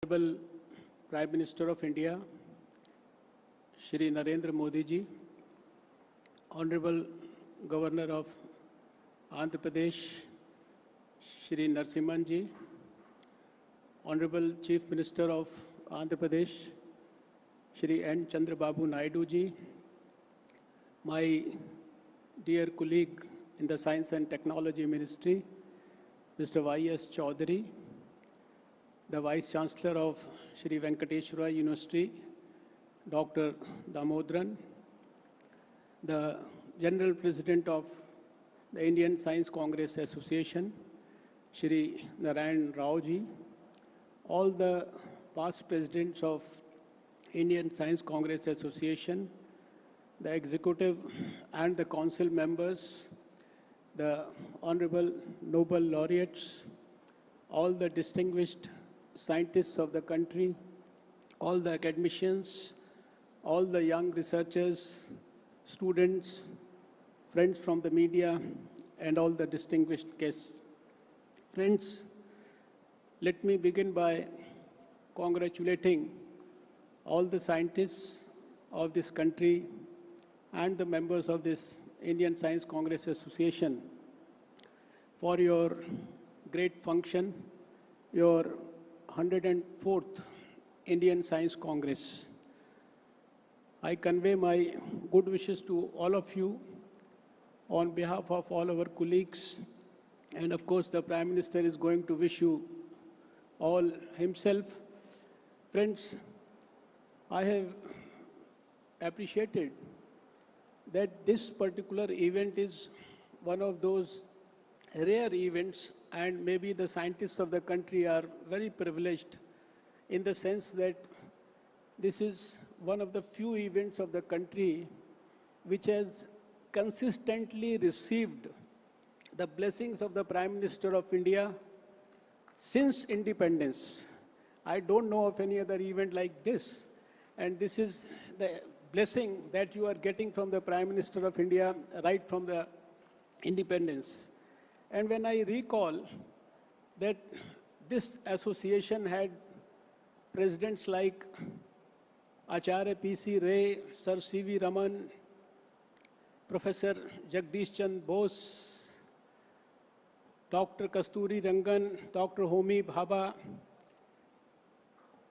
Honorable Prime Minister of India, Shri Narendra Modi ji, Honorable Governor of Andhra Pradesh, Shri Narasimhan ji, Honorable Chief Minister of Andhra Pradesh, Shri N. Chandrababu Naidu ji, my dear colleague in the Science and Technology Ministry, Mr. Y.S. Chaudhary, the Vice Chancellor of Shri Venkateshwara University, Dr. Damodran, the General President of the Indian Science Congress Association, Shri Narayan Rao ji, all the past presidents of Indian Science Congress Association, the executive and the council members, the Honorable Nobel laureates, all the distinguished scientists of the country, all the academicians, all the young researchers, students, friends from the media, and all the distinguished guests. Friends, let me begin by congratulating all the scientists of this country and the members of this Indian Science Congress Association for your great function, your 104th Indian Science Congress. I convey my good wishes to all of you on behalf of all our colleagues, and of course the Prime Minister is going to wish you all himself. Friends, I have appreciated that this particular event is one of those rare events, and maybe the scientists of the country are very privileged in the sense that this is one of the few events of the country which has consistently received the blessings of the Prime Minister of India since independence. I don't know of any other event like this, and this is the blessing that you are getting from the Prime Minister of India right from the independence. And when I recall that this association had presidents like Acharya P.C. Ray, Sir C.V. Raman, Professor Jagdish Chand Bose, Dr. Kasturi Rangan, Dr. Homi Bhabha,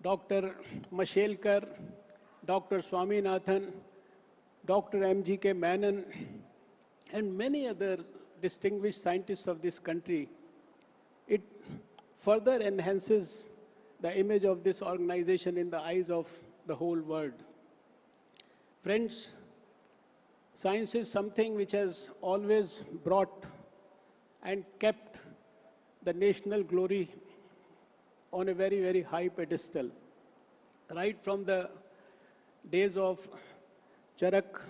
Dr. Mashelkar, Dr. Swaminathan, Dr. M.G.K. Menon, and many other distinguished scientists of this country, it further enhances the image of this organization in the eyes of the whole world. Friends, science is something which has always brought and kept the national glory on a very, very high pedestal. Right from the days of Charak,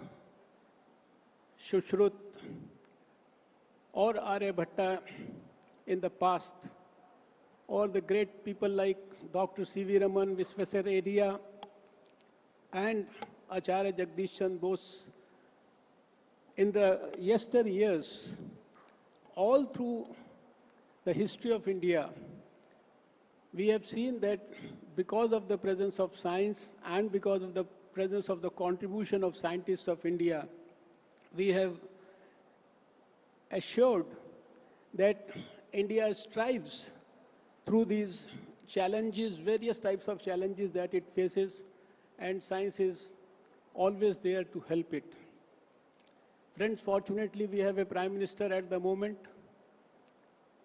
Shushruth, or Aryabhatta in the past, or the great people like Dr. C.V. Raman, Visvesvaraya, and Acharya Jagdish Chand Bose. In the yesteryears, all through the history of India, we have seen that because of the presence of science and because of the presence of the contribution of scientists of India, we have assured that India strives through these challenges, various types of challenges that it faces, and science is always there to help it. Friends, fortunately, we have a Prime Minister at the moment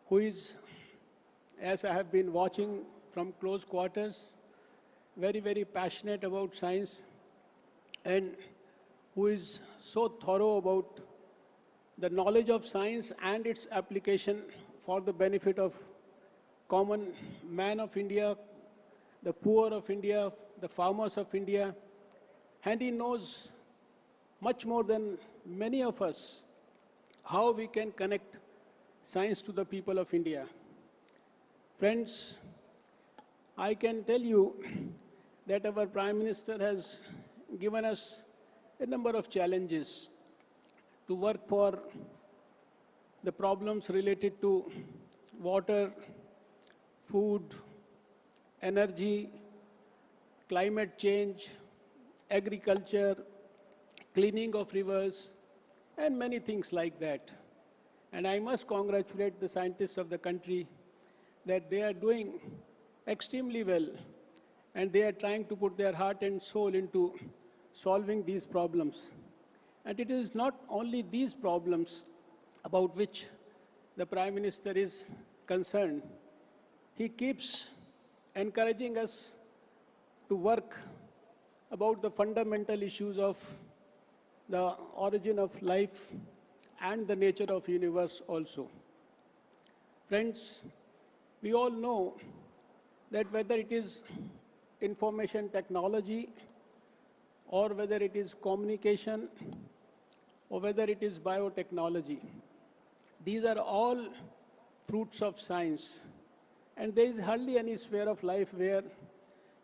who is, as I have been watching from close quarters, very, very passionate about science, and who is so thorough about the knowledge of science and its application for the benefit of common man of India, the poor of India, the farmers of India, and he knows much more than many of us how we can connect science to the people of India. Friends, I can tell you that our Prime Minister has given us a number of challenges to work for the problems related to water, food, energy, climate change, agriculture, cleaning of rivers, and many things like that. And I must congratulate the scientists of the country that they are doing extremely well, and they are trying to put their heart and soul into solving these problems. And it is not only these problems about which the Prime Minister is concerned. He keeps encouraging us to work about the fundamental issues of the origin of life and the nature of universe also. Friends, we all know that whether it is information technology or whether it is communication or whether it is biotechnology, these are all fruits of science. And there is hardly any sphere of life where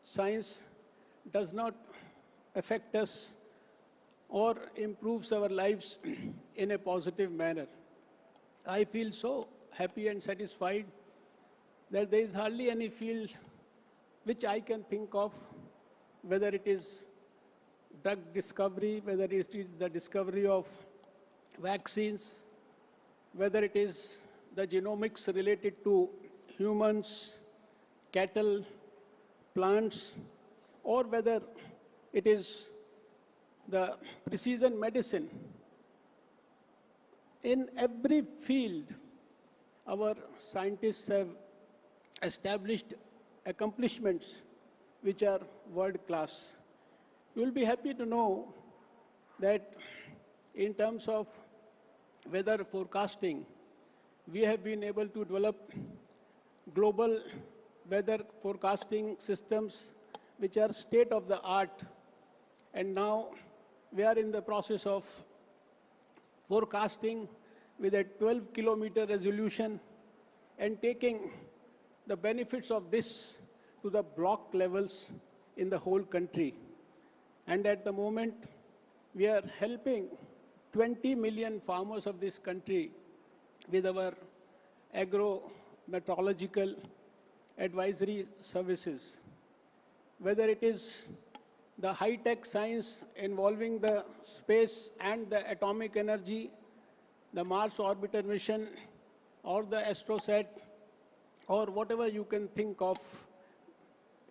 science does not affect us or improves our lives in a positive manner. I feel so happy and satisfied that there is hardly any field which I can think of, whether it is drug discovery, whether it is the discovery of vaccines, whether it is the genomics related to humans, cattle, plants, or whether it is the precision medicine. In every field, our scientists have established accomplishments which are world class. You will be happy to know that in terms of weather forecasting, we have been able to develop global weather forecasting systems which are state of the art. And now we are in the process of forecasting with a 12-kilometer resolution and taking the benefits of this to the block levels in the whole country. And at the moment, we are helping 20 million farmers of this country with our agro-meteorological advisory services. Whether it is the high-tech science involving the space and the atomic energy, the Mars orbiter mission, or the AstroSat, or whatever you can think of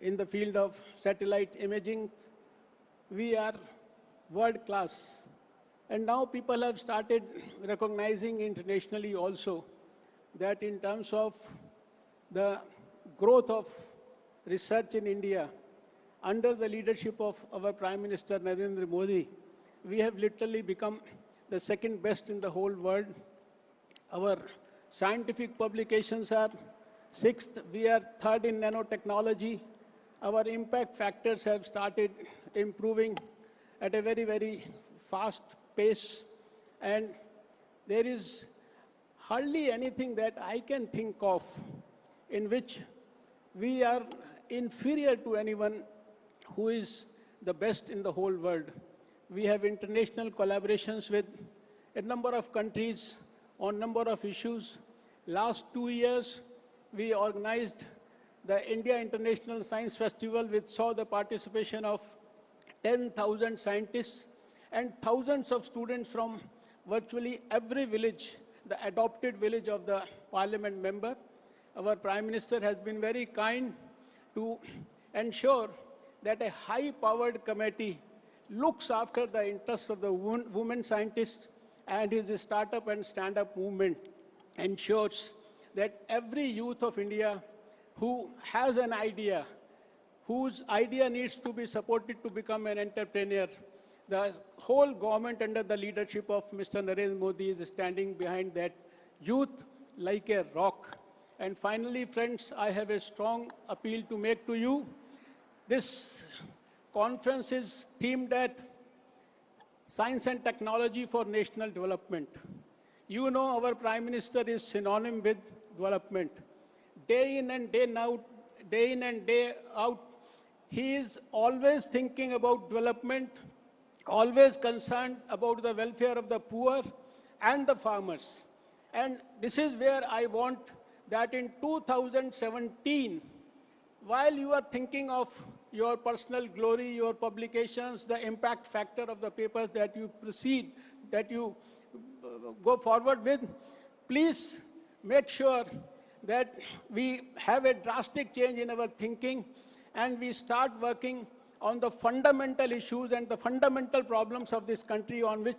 in the field of satellite imaging, we are world class. And now people have started recognizing internationally also that in terms of the growth of research in India, under the leadership of our Prime Minister Narendra Modi, we have literally become the second best in the whole world. Our scientific publications are sixth, we are third in nanotechnology. Our impact factors have started improving at a very, very fast pace. And there is hardly anything that I can think of in which we are inferior to anyone who is the best in the whole world. We have international collaborations with a number of countries on number of issues. Last 2 years, we organized the India International Science Festival, which saw the participation of 10,000 scientists and thousands of students from virtually every village, the adopted village of the parliament member. Our Prime Minister has been very kind to ensure that a high-powered committee looks after the interests of the women scientists, and his startup and stand-up movement ensures that every youth of India who has an idea, whose idea needs to be supported to become an entrepreneur, the whole government under the leadership of Mr. Narendra Modi is standing behind that youth like a rock. And finally, friends, I have a strong appeal to make to you. This conference is themed at Science and Technology for National Development. You know our Prime Minister is synonym with development. Day in and day out, he is always thinking about development, always concerned about the welfare of the poor and the farmers. And this is where I want that in 2017, while you are thinking of your personal glory, your publications, the impact factor of the papers that you go forward with, please make sure that we have a drastic change in our thinking and we start working on the fundamental issues and the fundamental problems of this country on which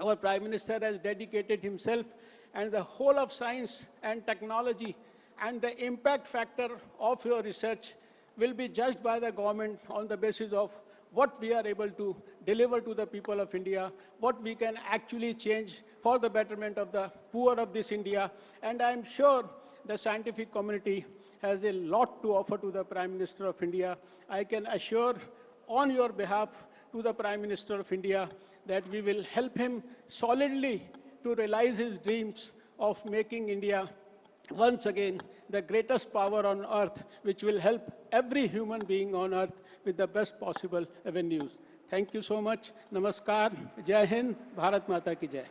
our Prime Minister has dedicated himself, and the whole of science and technology and the impact factor of your research will be judged by the government on the basis of what we are able to deliver to the people of India, what we can actually change for the betterment of the poor of this India. And I'm sure the scientific community has a lot to offer to the Prime Minister of India. I can assure on your behalf to the Prime Minister of India that we will help him solidly to realize his dreams of making India once again the greatest power on earth, which will help every human being on earth with the best possible avenues. Thank you so much. Namaskar. Jai Hind. Bharat Mata ki Jai.